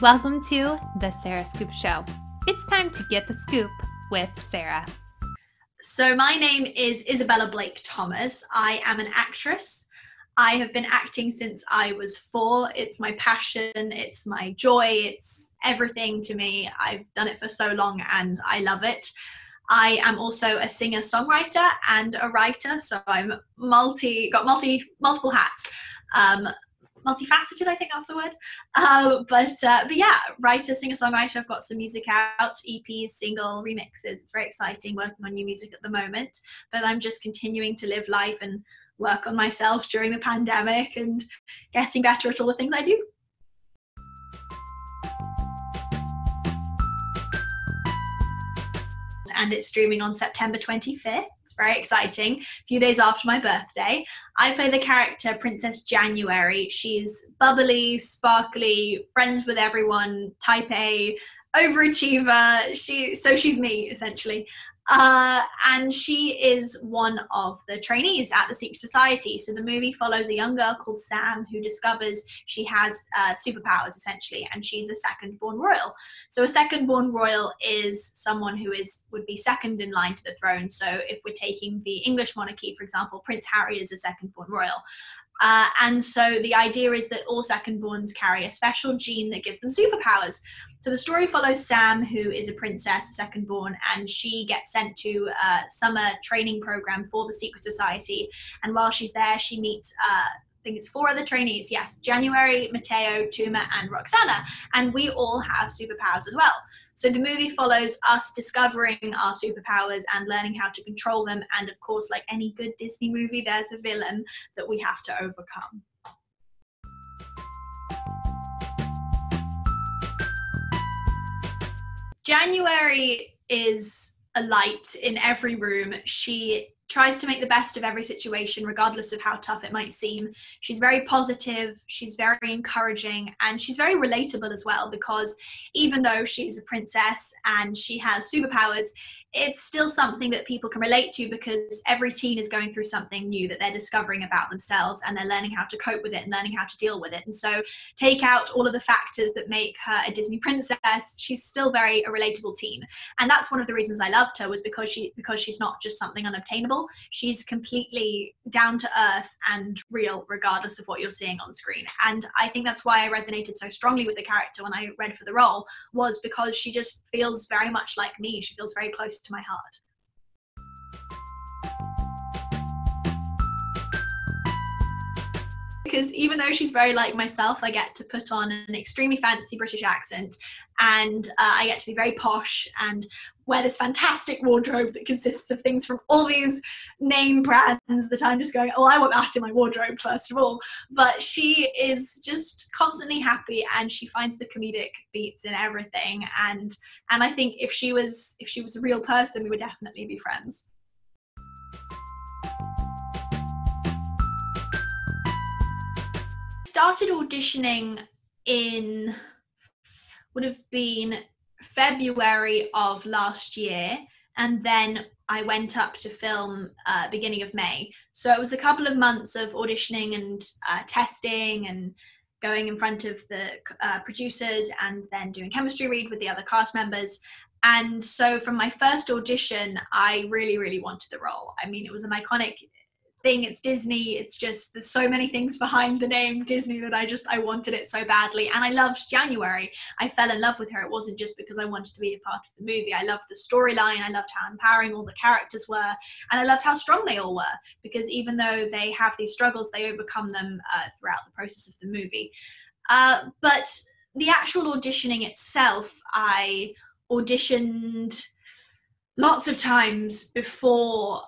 Welcome to the Sarah Scoop Show. It's time to get the scoop with Sarah. So my name is Isabella Blake-Thomas. I am an actress. I have been acting since I was 4. It's my passion, it's my joy, it's everything to me. I've done it for so long and I love it. I am also a singer-songwriter and a writer, so I'm multiple hats. Multifaceted, I think that's the word. But yeah, writer, singer-songwriter. I've got some music out, EPs, single, remixes. It's very exciting working on new music at the moment. But I'm just continuing to live life and work on myself during the pandemic and getting better at all the things I do. And it's streaming on September 25th. It's very exciting, a few days after my birthday. I play the character Princess January. She's bubbly, sparkly, friends with everyone, type A, overachiever. She's me, essentially. And she is one of the trainees at the Secret Society. So the movie follows a young girl called Sam who discovers she has superpowers, essentially, and she's a second-born royal. So a second-born royal is someone who would be second in line to the throne. So if we're taking the English monarchy, for example, Prince Harry is a second-born royal. And so the idea is that all second-borns carry a special gene that gives them superpowers. So the story follows Sam, who is a princess, a second-born, and she gets sent to a summer training program for the Secret Society. And while she's there, she meets, I think it's 4 other trainees, yes, January, Matteo, Tuma, and Roxana. And we all have superpowers as well. So the movie follows us discovering our superpowers and learning how to control them. And of course, like any good Disney movie, there's a villain that we have to overcome. January is a light in every room. She tries to make the best of every situation, regardless of how tough it might seem. She's very positive, she's very encouraging, and she's very relatable as well, because even though she's a princess and she has superpowers, it's still something that people can relate to, because every teen is going through something new that they're discovering about themselves, and they're learning how to cope with it and learning how to deal with it. And so take out all of the factors that make her a Disney princess, she's still very a relatable teen. And that's one of the reasons I loved her, was because she's not just something unobtainable. She's completely down to earth and real, regardless of what you're seeing on screen. And I think that's why I resonated so strongly with the character when I read for the role, was because she just feels very much like me. She feels very close to my heart. Because even though she's very like myself, I get to put on an extremely fancy British accent, and I get to be very posh and wear this fantastic wardrobe that consists of things from all these name brands that I'm just going, oh, I want that in my wardrobe first of all. But she is just constantly happy, and she finds the comedic beats in everything. And I think if she was a real person, we would definitely be friends. Started auditioning would have been February of last year, and then I went up to film beginning of May. So it was a couple of months of auditioning and testing and going in front of the producers, and then doing chemistry read with the other cast members. And so from my first audition, I really, really wanted the role. I mean, it was an iconic thing. It's Disney. It's just, there's so many things behind the name Disney that I wanted it so badly. And I loved January. I fell in love with her. It wasn't just because I wanted to be a part of the movie. I loved the storyline. I loved how empowering all the characters were. And I loved how strong they all were, because even though they have these struggles, they overcome them throughout the process of the movie. But the actual auditioning itself, I auditioned lots of times before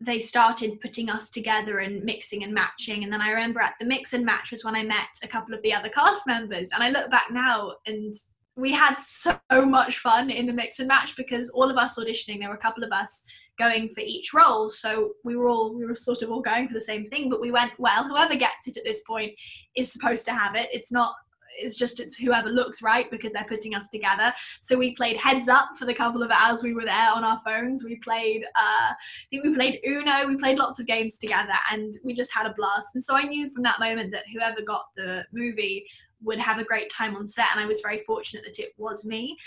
they started putting us together and mixing and matching. And then I remember at the mix and match was when I met a couple of the other cast members. And I look back now and we had so much fun in the mix and match, because all of us auditioning, there were a couple of us going for each role. So we were sort of all going for the same thing, but we went, well, whoever gets it at this point is supposed to have it. It's it's whoever looks right because they're putting us together. So we played heads up for the couple of hours we were there on our phones. We played I think we played Uno, we played lots of games together, and we just had a blast. And so I knew from that moment that whoever got the movie would have a great time on set, and I was very fortunate that it was me.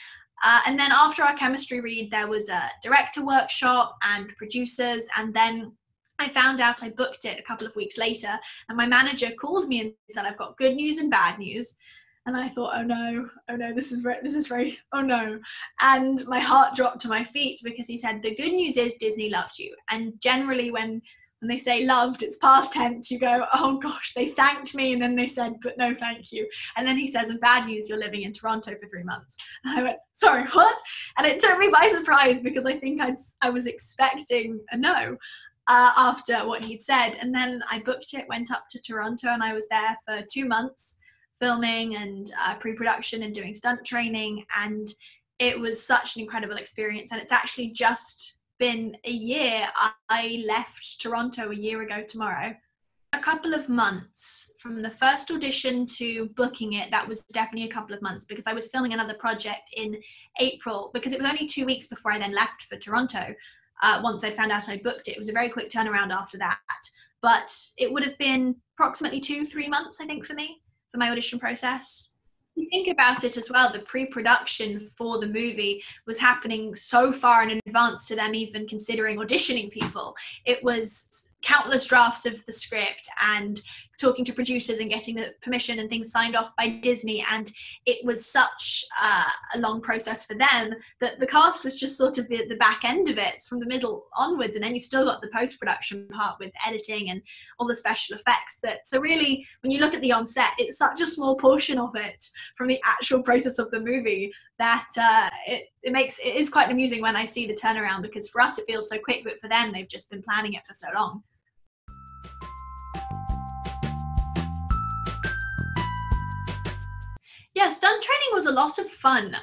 And then after our chemistry read, there was a director workshop and producers, and then I found out I booked it a couple of weeks later, and my manager called me and said, I've got good news and bad news. And I thought, oh no, this is very, oh no. And my heart dropped to my feet, because he said, the good news is Disney loved you. And generally when they say loved, it's past tense, you go, oh gosh, they thanked me, and then they said, but no thank you. And then he says, and bad news, you're living in Toronto for 3 months. And I went, sorry, what? And it took me by surprise, because I think I was expecting a no after what he'd said. And then I booked it, went up to Toronto, and I was there for 2 months filming and pre-production and doing stunt training, and it was such an incredible experience. And it's actually just been a year. I left Toronto a year ago tomorrow. A couple of months from the first audition to booking it, that was definitely a couple of months, because I was filming another project in April, because it was only 2 weeks before I then left for Toronto. Once I found out I booked it, it was a very quick turnaround after that, but it would have been approximately 2-3 months, I think, for me, for my audition process. You think about it as well, the pre-production for the movie was happening so far in advance to them even considering auditioning people. It was countless drafts of the script and talking to producers and getting the permission and things signed off by Disney, and it was such a long process for them that the cast was just sort of the back end of it from the middle onwards, and then you've still got the post-production part with editing and all the special effects. So really, when you look at the on-set, it's such a small portion of it from the actual process of the movie that it is quite amusing when I see the turnaround, because for us it feels so quick, but for them they've just been planning it for so long. Yeah, stunt training was a lot of fun.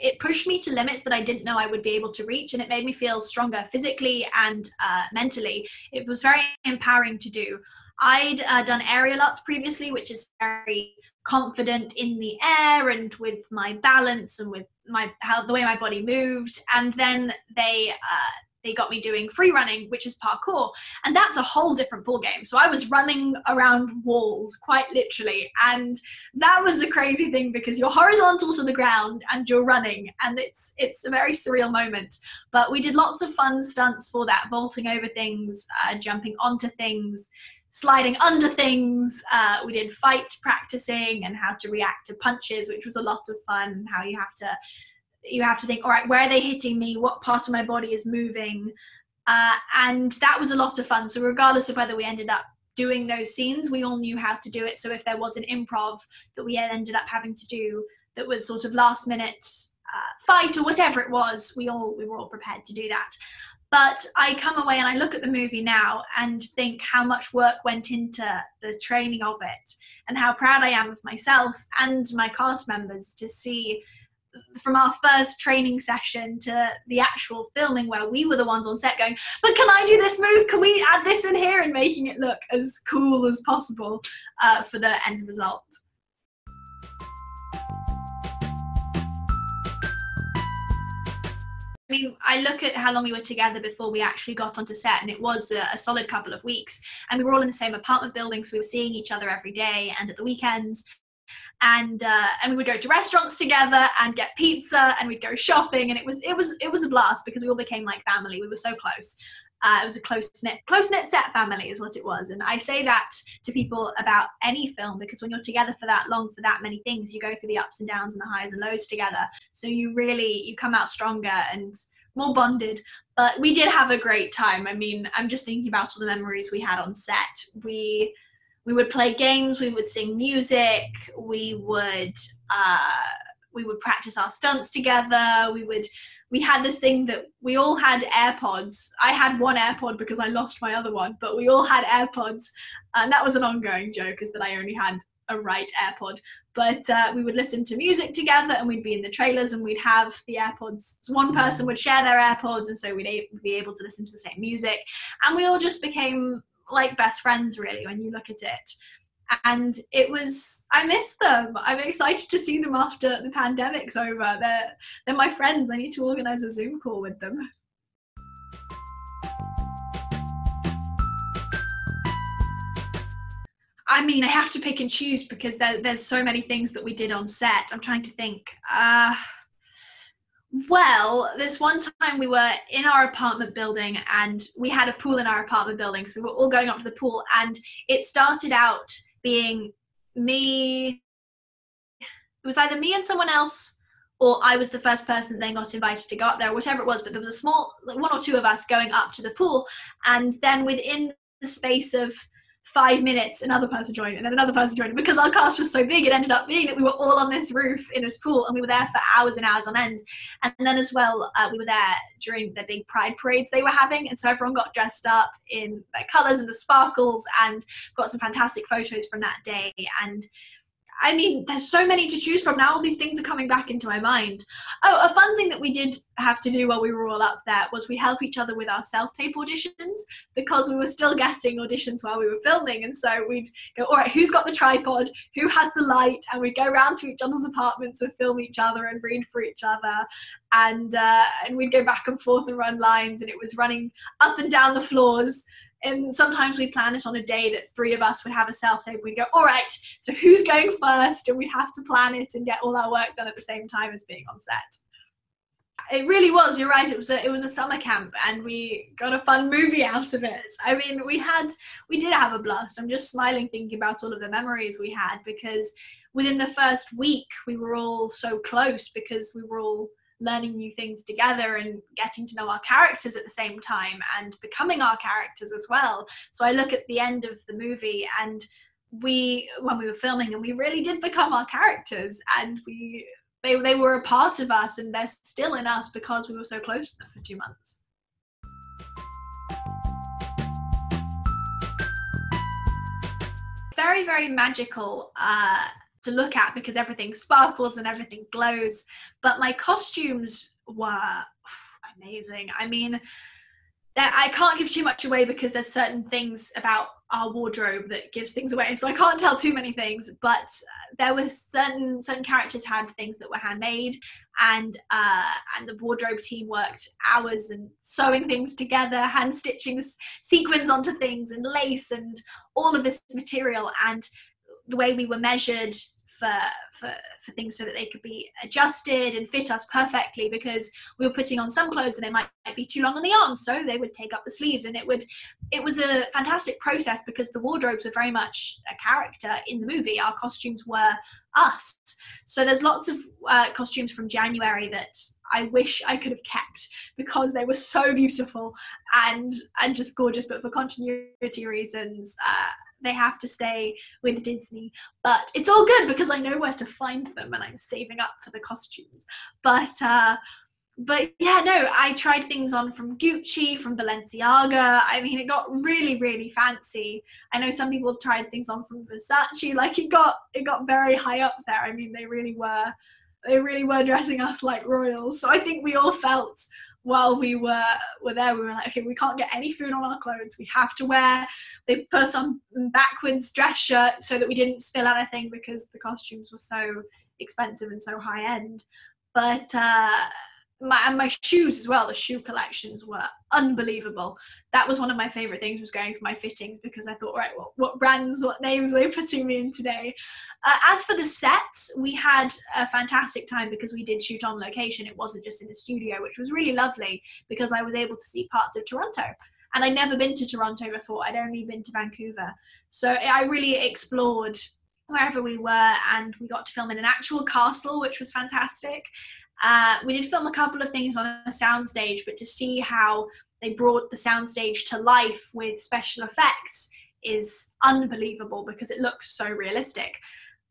It pushed me to limits that I didn't know I would be able to reach, and it made me feel stronger physically and mentally. It was very empowering to do. I'd done aerial arts previously, which is very confident in the air and with my balance and with the way my body moved. And then they got me doing free running, which is parkour, and that's a whole different ballgame. So I was running around walls, quite literally, and that was a crazy thing, because you're horizontal to the ground and you're running, and it's a very surreal moment. But we did lots of fun stunts for that, vaulting over things, jumping onto things, sliding under things. We did fight practicing and how to react to punches, which was a lot of fun. How you have to think, all right, where are they hitting me? What part of my body is moving? And that was a lot of fun. So regardless of whether we ended up doing those scenes, we all knew how to do it. So if there was an improv that we ended up having to do that was sort of last minute fight or whatever it was, we were all prepared to do that. But I come away and I look at the movie now and think how much work went into the training of it, and how proud I am of myself and my cast members to see from our first training session to the actual filming, where we were the ones on set going, but can I do this move? Can we add this in here? And making it look as cool as possible for the end result. I mean, I look at how long we were together before we actually got onto set, and it was a solid couple of weeks. And we were all in the same apartment building, so we were seeing each other every day and at the weekends. And we would go to restaurants together and get pizza, and we'd go shopping, and it was a blast, because we all became like family. We were so close. It was a close-knit set family is what it was. And I say that to people about any film, because when you're together for that long, for that many things, you go through the ups and downs and the highs and lows together. So you come out stronger and more bonded. But we did have a great time. I mean, I'm just thinking about all the memories we had on set. We would play games, we would sing music, we would practice our stunts together, we had this thing that we all had AirPods. I had one AirPod because I lost my other one, but we all had AirPods, and that was an ongoing joke, is that I only had a right AirPod. But we would listen to music together, and we'd be in the trailers, and we'd have the AirPods. So one person would share their AirPods, and so we'd be able to listen to the same music, and we all just became like best friends, really, when you look at it. And I miss them. I'm excited to see them after the pandemic's over. They're my friends. I need to organise a Zoom call with them. I mean, I have to pick and choose because there's so many things that we did on set. I'm trying to think. Well, this one time we were in our apartment building and we had a pool in our apartment building. So we were all going up to the pool, and it started out being me. It was either me and someone else, or I was the first person that then got invited to go up there, or whatever it was. But there was a small, like, one or two of us going up to the pool. And then within the space of 5 minutes, another person joined, and then another person joined. Because our cast was so big, it ended up being that we were all on this roof in this pool, and we were there for hours and hours on end. And then as well, we were there during the big pride parades they were having, and so everyone got dressed up in their colours and the sparkles, and got some fantastic photos from that day. And I mean, there's so many to choose from. Now all these things are coming back into my mind. Oh, a fun thing that we did have to do while we were all up there was we help each other with our self-tape auditions, because we were still getting auditions while we were filming. And so we'd go, all right, who's got the tripod? Who has the light? And we'd go around to each other's apartments and film each other and read for each other. And we'd go back and forth and run lines, and it was running up and down the floors. And sometimes we'd plan it on a day that 3 of us would have a self-tape. We'd go, all right, so who's going first? And we'd have to plan it and get all our work done at the same time as being on set. It really was, you're right, it was a summer camp, and we got a fun movie out of it. I mean, we did have a blast. I'm just smiling thinking about all of the memories we had, because within the first week we were all so close, because we were all learning new things together and getting to know our characters at the same time and becoming our characters as well. So I look at the end of the movie, and when we were filming, and we really did become our characters, and they were a part of us, and they're still in us because we were so close to them for 2 months. It's very, very magical to look at, because everything sparkles and everything glows, but my costumes were amazing. I mean, I can't give too much away because there's certain things about our wardrobe that gives things away, so I can't tell too many things, but there were certain characters had things that were handmade, and the wardrobe team worked hours and sewing things together, hand stitching sequins onto things and lace and all of this material. And the way we were measured for things so that they could be adjusted and fit us perfectly, because we were putting on some clothes and it might be too long on the arms, so they would take up the sleeves, and it was a fantastic process, because the wardrobes are very much a character in the movie. Our costumes were us. So there's lots of costumes from January that I wish I could have kept, because they were so beautiful and just gorgeous, but for continuity reasons they have to stay with Disney. But it's all good because I know where to find them, and I'm saving up for the costumes. But yeah, no, I tried things on from Gucci, from Balenciaga. I mean, it got really, really fancy. I know some people tried things on from Versace. Like, it got very high up there. I mean, they really were dressing us like royals. So I think we all felt, while we were there, we were like, okay, we can't get any food on our clothes. We have to they put us on backwards dress shirts so that we didn't spill anything, because the costumes were so expensive and so high end. But my shoes as well, the shoe collections were unbelievable. That was one of my favorite things, was going for my fittings, because I thought, right, what brands, what names are they putting me in today? As for the sets, we had a fantastic time, because we did shoot on location. It wasn't just in the studio, which was really lovely, because I was able to see parts of Toronto, and I'd never been to Toronto before. I'd only been to Vancouver. So I really explored wherever we were, and we got to film in an actual castle, which was fantastic. We did film a couple of things on a soundstage, but to see how they brought the soundstage to life with special effects is unbelievable, because it looks so realistic.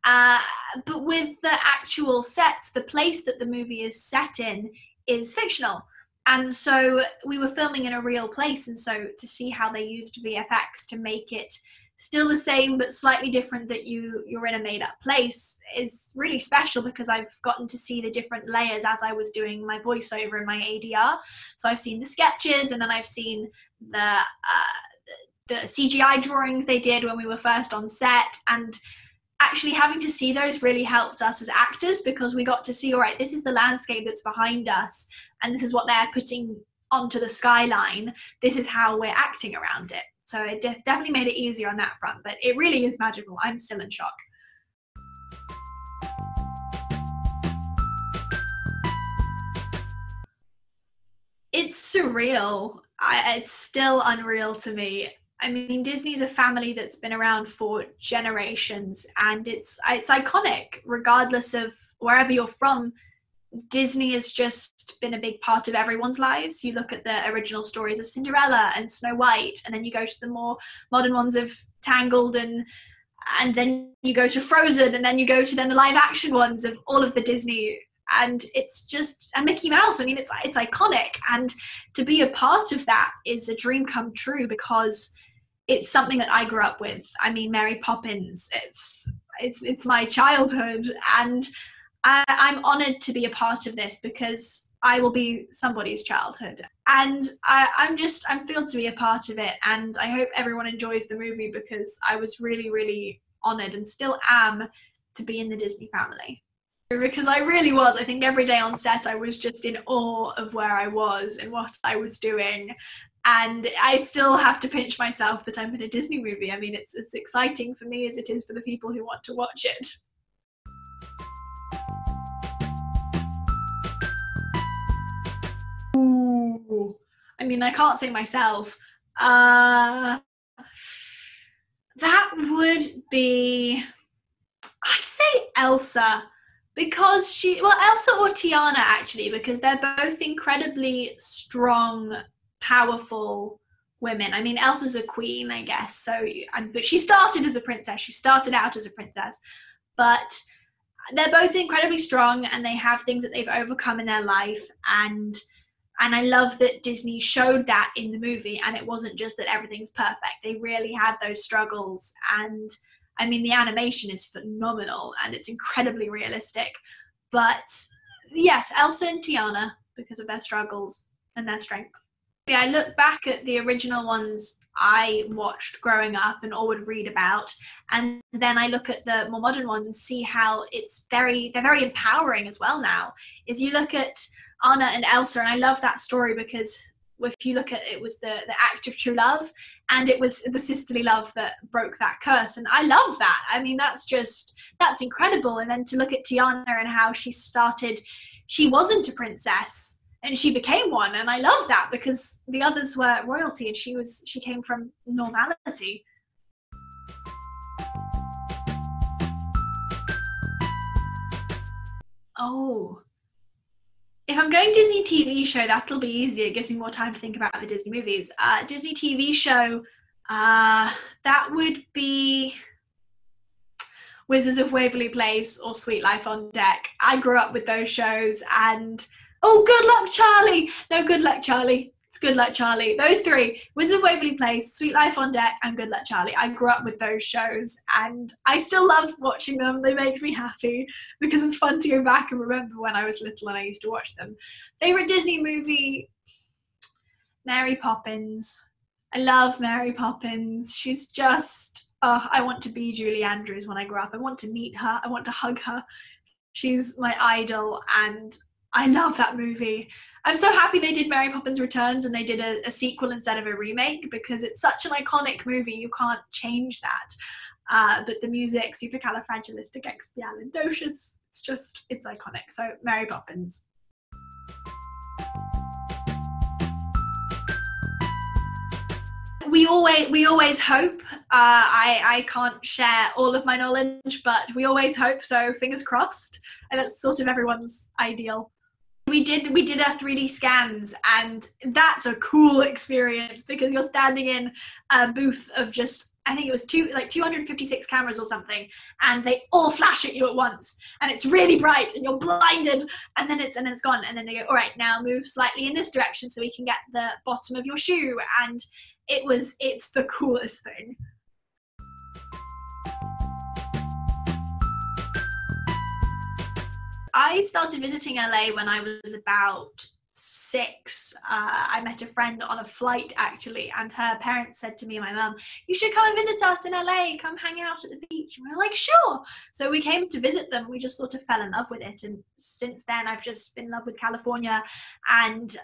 But with the actual sets, the place that the movie is set in is fictional. And so we were filming in a real place, and so to see how they used VFX to make it still the same but slightly different, that you're in a made-up place, is really special, because I've gotten to see the different layers as I was doing my voiceover and my ADR. So I've seen the sketches, and then I've seen the the CGI drawings they did when we were first on set, and actually having to see those really helped us as actors, because we got to see, all right, this is the landscape that's behind us, and this is what they're putting onto the skyline. This is how we're acting around it. So it definitely made it easier on that front, but it really is magical. I'm still in shock. It's surreal. It's still unreal to me. I mean, Disney's a family that's been around for generations, and it's iconic regardless of wherever you're from. Disney has just been a big part of everyone's lives. You look at the original stories of Cinderella and Snow White, and then you go to the more modern ones of Tangled, and then you go to Frozen, and then you go to the live action ones of all of the Disney. And it's just, and Mickey Mouse, I mean, it's iconic, and to be a part of that is a dream come true, because it's something that I grew up with. I mean, Mary Poppins, it's my childhood, and I'm honoured to be a part of this, because I will be somebody's childhood, and I'm thrilled to be a part of it, and I hope everyone enjoys the movie, because I was really, really honoured, and still am, to be in the Disney family. Because I really was. I think every day on set I was just in awe of where I was and what I was doing, and I still have to pinch myself that I'm in a Disney movie. I mean, it's as exciting for me as it is for the people who want to watch it. Ooh. I mean, I can't say myself. That would be, I'd say Elsa. Because Elsa or Tiana, actually, because they're both incredibly strong, powerful women. I mean, Elsa's a queen, I guess, but she started as a princess. She started out as a princess. But they're both incredibly strong, and they have things that they've overcome in their life. And I love that Disney showed that in the movie, and it wasn't just that everything's perfect. They really had those struggles, and I mean, the animation is phenomenal, and it's incredibly realistic. But yes, Elsa and Tiana, because of their struggles and their strength. Yeah, I look back at the original ones I watched growing up and all would read about, and then I look at the more modern ones and see how they're very empowering as well now. Is you look at Anna and Elsa, and I love that story, because if you look at it, it was the act of true love, and it was the sisterly love that broke that curse, and I love that. I mean, that's incredible. And then to look at Tiana and how she wasn't a princess and she became one, and I love that, because the others were royalty and she came from normality. Oh, if I'm going Disney TV show, that'll be easier. It gives me more time to think about the Disney movies. Disney TV show, that would be Wizards of Waverly Place or Sweet Life on Deck. I grew up with those shows, and Good Luck Charlie! No, Good Luck Charlie. It's Good Luck Charlie. Those three, Wizards of Waverly Place, Sweet Life on Deck, and Good Luck Charlie. I grew up with those shows, and I still love watching them. They make me happy, because it's fun to go back and remember when I was little and I used to watch them. Favorite Disney movie? Mary Poppins. I love Mary Poppins. She's just, I want to be Julie Andrews when I grow up. I want to meet her. I want to hug her. She's my idol, and I love that movie. I'm so happy they did Mary Poppins Returns and they did a sequel instead of a remake, because it's such an iconic movie. You can't change that. But the music, supercalifragilisticexpialidocious, it's iconic. So Mary Poppins. We always hope. I can't share all of my knowledge, but we always hope. So fingers crossed. And that's sort of everyone's ideal. We did our 3D scans, and that's a cool experience, because you're standing in a booth of just, I think it was 256 cameras or something, and they all flash at you at once, and it's really bright, and you're blinded, and then it's gone, and then they go, all right, now move slightly in this direction so we can get the bottom of your shoe, and it's the coolest thing. I started visiting LA when I was about 6, I met a friend on a flight actually, and her parents said to me and my mum, "You should come and visit us in LA, come hang out at the beach." And we were like, sure. So we came to visit them. We just sort of fell in love with it, and since then I've just been in love with California. And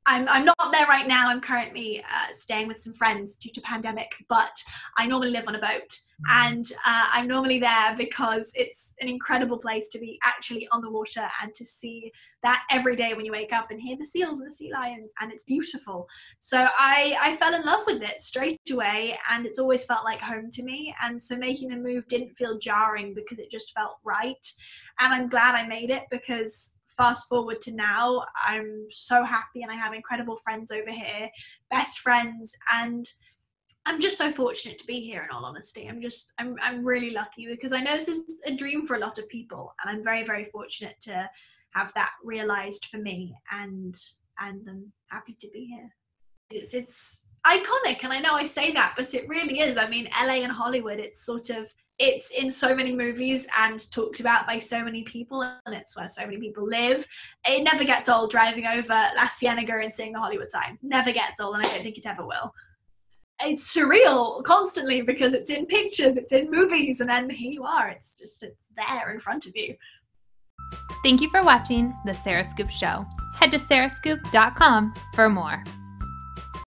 I'm not there right now. I'm currently staying with some friends due to pandemic, but I normally live on a boat, and I'm normally there because it's an incredible place to be actually on the water and to see that every day when you wake up and hear the seals and the sea lions, and it's beautiful. So I fell in love with it straight away, and it's always felt like home to me. And so making the move didn't feel jarring because it just felt right. And I'm glad I made it, because fast forward to now, I'm so happy and I have incredible friends over here, best friends, and I'm just so fortunate to be here, in all honesty. I'm really lucky, because I know this is a dream for a lot of people, and I'm very, very fortunate to have that realized for me, and I'm happy to be here. It's iconic, and I know I say that, but it really is. I mean, LA and Hollywood, it's in so many movies and talked about by so many people, and it's where so many people live. It never gets old driving over La Cienega and seeing the Hollywood sign. Never gets old, and I don't think it ever will. It's surreal constantly because it's in pictures, it's in movies, and then here you are. It's there in front of you. Thank you for watching The Sarah Scoop Show. Head to sarahscoop.com for more.